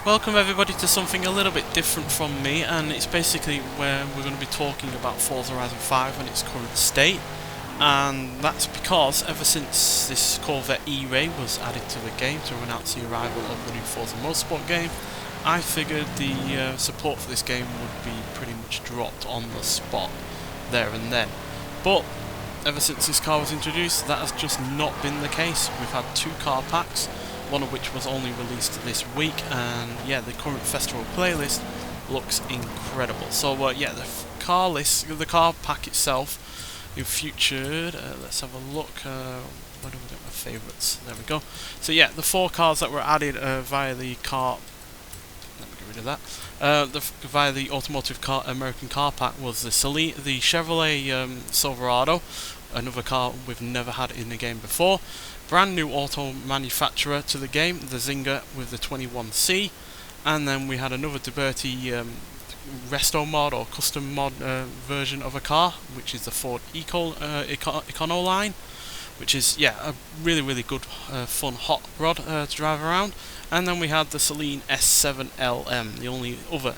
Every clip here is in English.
Welcome everybody to something a little bit different from me, and it's basically where we're going to be talking about Forza Horizon 5 and its current state. And that's because ever since this Corvette E-Ray was added to the game to announce the arrival of the new Forza Motorsport game, I figured the support for this game would be pretty much dropped on the spot there and then. But ever since this car was introduced, that has just not been the case. We've had 2 car packs, one of which was only released this week, and yeah, the current festival playlist looks incredible. So yeah, the car pack itself, in featured, let's have a look, where do we get my favourites? There we go. So yeah, the 4 cars that were added via the car, let me get rid of that, via the automotive car American car pack was the Chevrolet Silverado, another car we've never had in the game before. Brand new auto manufacturer to the game, the Zinger with the 21C, and then we had another Duberti resto mod or custom mod version of a car, which is the Ford Econoline, which is a really good fun hot rod to drive around. And then we had the Celine S7 LM, the only other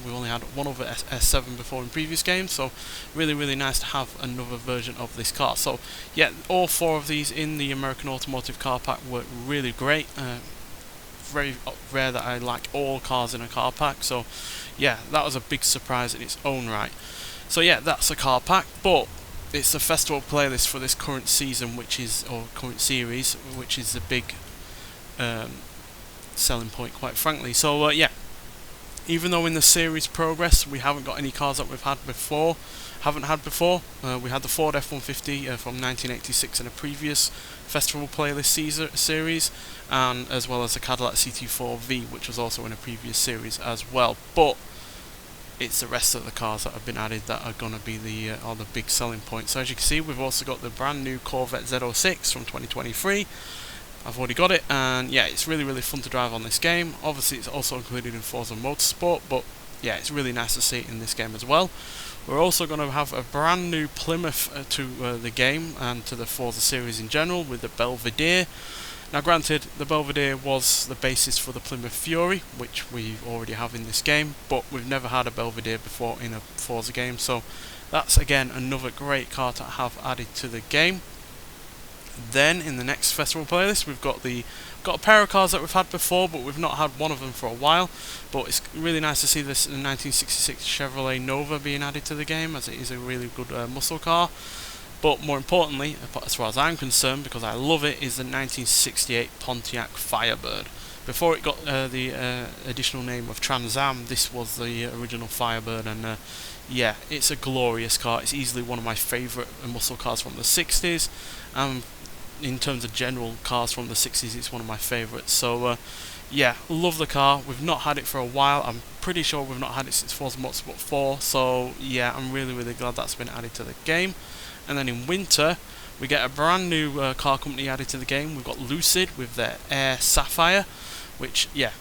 we only had one other S7 before in previous games, so really nice to have another version of this car. So yeah, all 4 of these in the American Automotive Car Pack were really great. Very rare that I like all cars in a car pack, so yeah, that was a big surprise in its own right. So yeah, that's a car pack, but it's a festival playlist for this current season, or current series, which is the big selling point, quite frankly. So yeah, even though in the series progress we haven't got any cars that we've had before, we had the Ford F-150 from 1986 in a previous festival playlist series, and as well as the Cadillac CT4V, which was also in a previous series as well. But it's the rest of the cars that have been added that are going to be the big selling point. So as you can see, we've also got the brand new Corvette Z06 from 2023. I've already got it, and yeah, it's really fun to drive on this game. Obviously it's also included in Forza Motorsport, but yeah, it's really nice to see it in this game as well. We're also going to have a brand new Plymouth to the game and to the Forza series in general, with the Belvedere. Now granted, the Belvedere was the basis for the Plymouth Fury, which we already have in this game, but we've never had a Belvedere before in a Forza game, so that's again another great car to have added to the game. Then in the next festival playlist, we've got a pair of cars that we've had before, but we've not had one of them for a while. But it's really nice to see this 1966 Chevrolet Nova being added to the game, as it is a really good muscle car. But more importantly, as far as I'm concerned, because I love it, is the 1968 Pontiac Firebird. Before it got the additional name of Trans Am, this was the original Firebird, and yeah, it's a glorious car. It's easily one of my favourite muscle cars from the 60s. In terms of general cars from the 60s, it's one of my favourites. So yeah, love the car. We've not had it for a while. I'm pretty sure we've not had it since Forza Motorsport 4. So yeah, I'm really glad that's been added to the game. And then in winter, we get a brand new car company added to the game. We've got Lucid with their Air Sapphire, which yeah,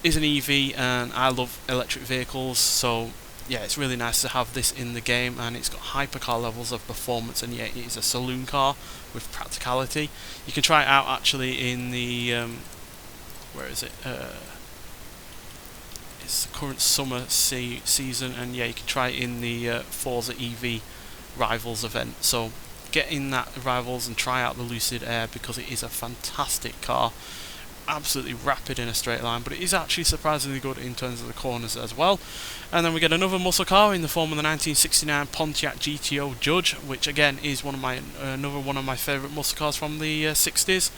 is an EV, and I love electric vehicles, so yeah, it's really nice to have this in the game, and it's got hypercar levels of performance, and yeah, it is a saloon car with practicality. You can try it out actually in the where is it? It's the current summer season, and yeah, you can try it in the Forza EV Rivals event. So get in that Rivals and try out the Lucid Air, because it is a fantastic car. Absolutely rapid in a straight line, but it is actually surprisingly good in terms of the corners as well. And then we get another muscle car in the form of the 1969 Pontiac GTO Judge, which again is another one of my favourite muscle cars from the 60s.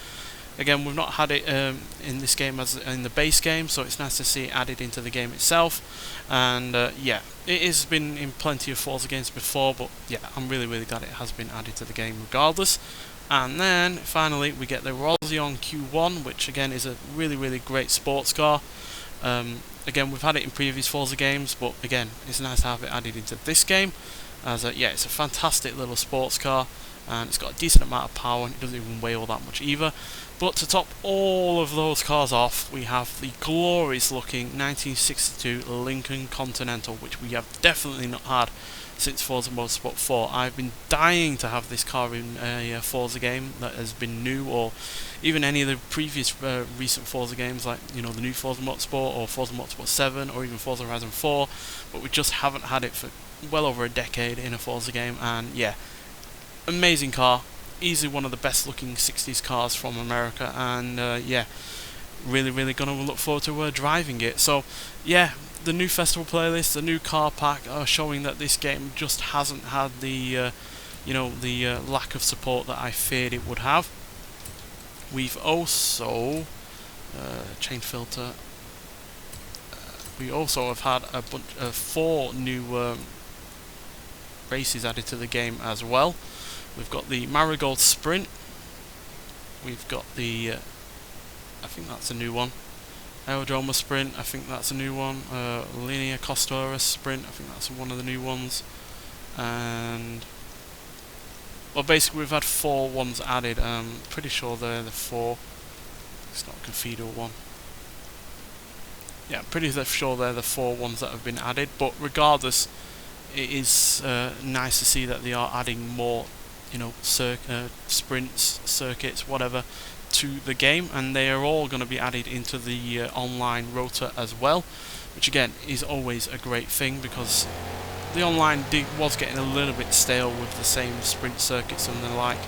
Again, we've not had it in this game as in the base game, so it's nice to see it added into the game itself. And yeah, it has been in plenty of Forza games before, but yeah, I'm really glad it has been added to the game regardless. And then finally we get the Rolzion Q1, which again is a really great sports car. Again, we've had it in previous Forza games, but again, it's nice to have it added into this game, as yeah, it's a fantastic little sports car. and it's got a decent amount of power, and it doesn't even weigh all that much either. But to top all of those cars off, we have the glorious looking 1962 Lincoln Continental, which we have definitely not had since Forza Motorsport 4. I've been dying to have this car in a Forza game that has been new, or even any of the previous recent Forza games, like the new Forza Motorsport or Forza Motorsport 7 or even Forza Horizon 4, but we just haven't had it for well over a decade in a Forza game. And yeah, amazing car. Easily one of the best looking 60s cars from America, and yeah, really gonna look forward to driving it. So yeah, the new festival playlist, the new car pack are showing that this game just hasn't had the lack of support that I feared it would have. We've also change filter. We also have had a bunch of 4 new races added to the game as well. We've got the Marigold Sprint. We've got the, I think that's a new one. Aerodroma Sprint, I think that's a new one. Linea Costura Sprint, I think that's one of the new ones. And well, basically we've had 4 ones added. Pretty sure they're the 4. It's not a Confido one. Yeah, pretty sure they're the 4 ones that have been added. But regardless, it is nice to see that they are adding more, sprints, circuits, whatever, to the game, and they are all going to be added into the online rota as well, which again is always a great thing, because the online was getting a little bit stale with the same sprint circuits and the like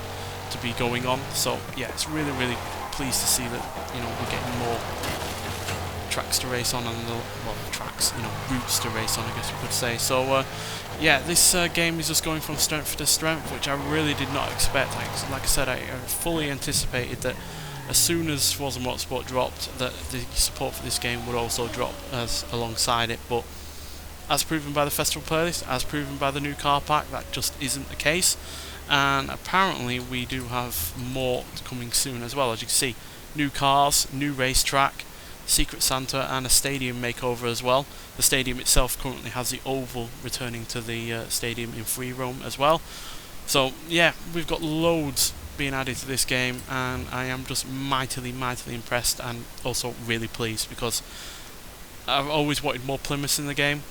to be going on. So yeah, it's really pleased to see that we're getting more tracks to race on, and routes to race on, I guess you could say. So yeah, this game is just going from strength to strength, which I really did not expect. Like I said, I fully anticipated that as soon as Forza Motorsport dropped, that the support for this game would also drop alongside it. But as proven by the festival playlist, as proven by the new car pack, that just isn't the case. And apparently we do have more coming soon as well. As you can see, new cars, new racetrack, Secret Santa, and a stadium makeover as well. The stadium itself currently has the oval returning to the stadium in free roam as well. So yeah, we've got loads being added to this game, and I am just mightily impressed, and also really pleased, because I've always wanted more Plymouths in the game.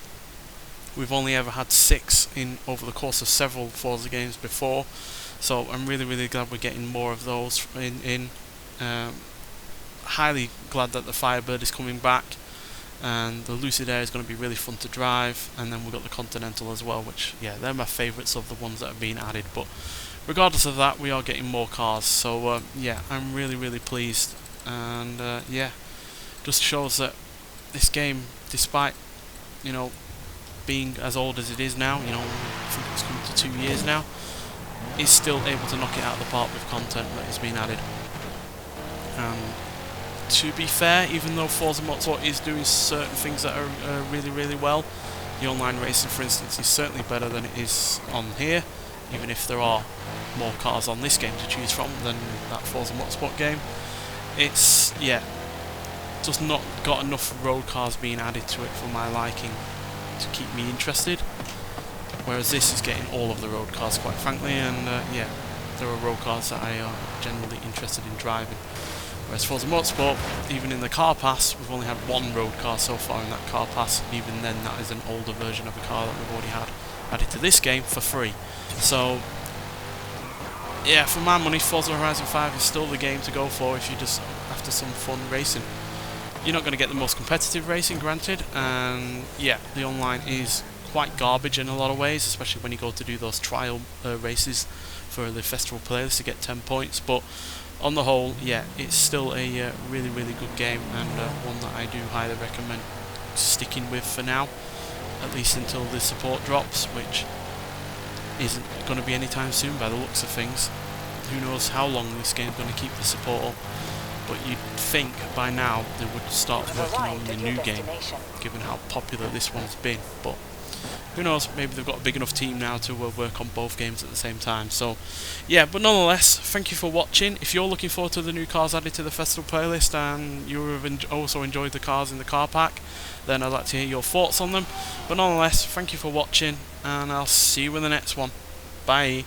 We've only ever had 6 in over the course of several Forza games before, so I'm really glad we're getting more of those in. Highly glad that the Firebird is coming back, and the Lucid Air is going to be really fun to drive, and then we've got the Continental as well, which yeah, they're my favourites of the ones that have been added. But regardless of that, we are getting more cars, so yeah, I'm really pleased, and yeah, just shows that this game, despite being as old as it is now, I think it's come to 2 years now, is still able to knock it out of the park with content that has been added. To be fair, even though Forza Motorsport is doing certain things that are really well, the online racing, for instance, is certainly better than it is on here, even if there are more cars on this game to choose from than that Forza Motorsport game. It's, yeah, just not got enough road cars being added to it for my liking to keep me interested, whereas this is getting all of the road cars, quite frankly, and yeah, there are road cars that I am generally interested in driving. Whereas Forza Motorsport, even in the car pass, we've only had 1 road car so far in that car pass. Even then, that is an older version of a car that we've already had added to this game for free. So yeah, for my money, Forza Horizon 5 is still the game to go for if you're just after some fun racing. You're not going to get the most competitive racing, granted, and yeah, the online is quite garbage in a lot of ways, especially when you go to do those trial races for the festival playlist to get 10 points, but on the whole, yeah, it's still a really good game, and one that I do highly recommend sticking with for now, at least until the support drops, which isn't going to be anytime soon by the looks of things. Who knows how long this game's going to keep the support up, but you'd think by now they would start working on the new game, given how popular this one's been. But who knows, maybe they've got a big enough team now to work on both games at the same time. So yeah, but nonetheless, thank you for watching. If you're looking forward to the new cars added to the festival playlist, and you have also enjoyed the cars in the car pack, then I'd like to hear your thoughts on them. But nonetheless, thank you for watching, and I'll see you in the next one. Bye.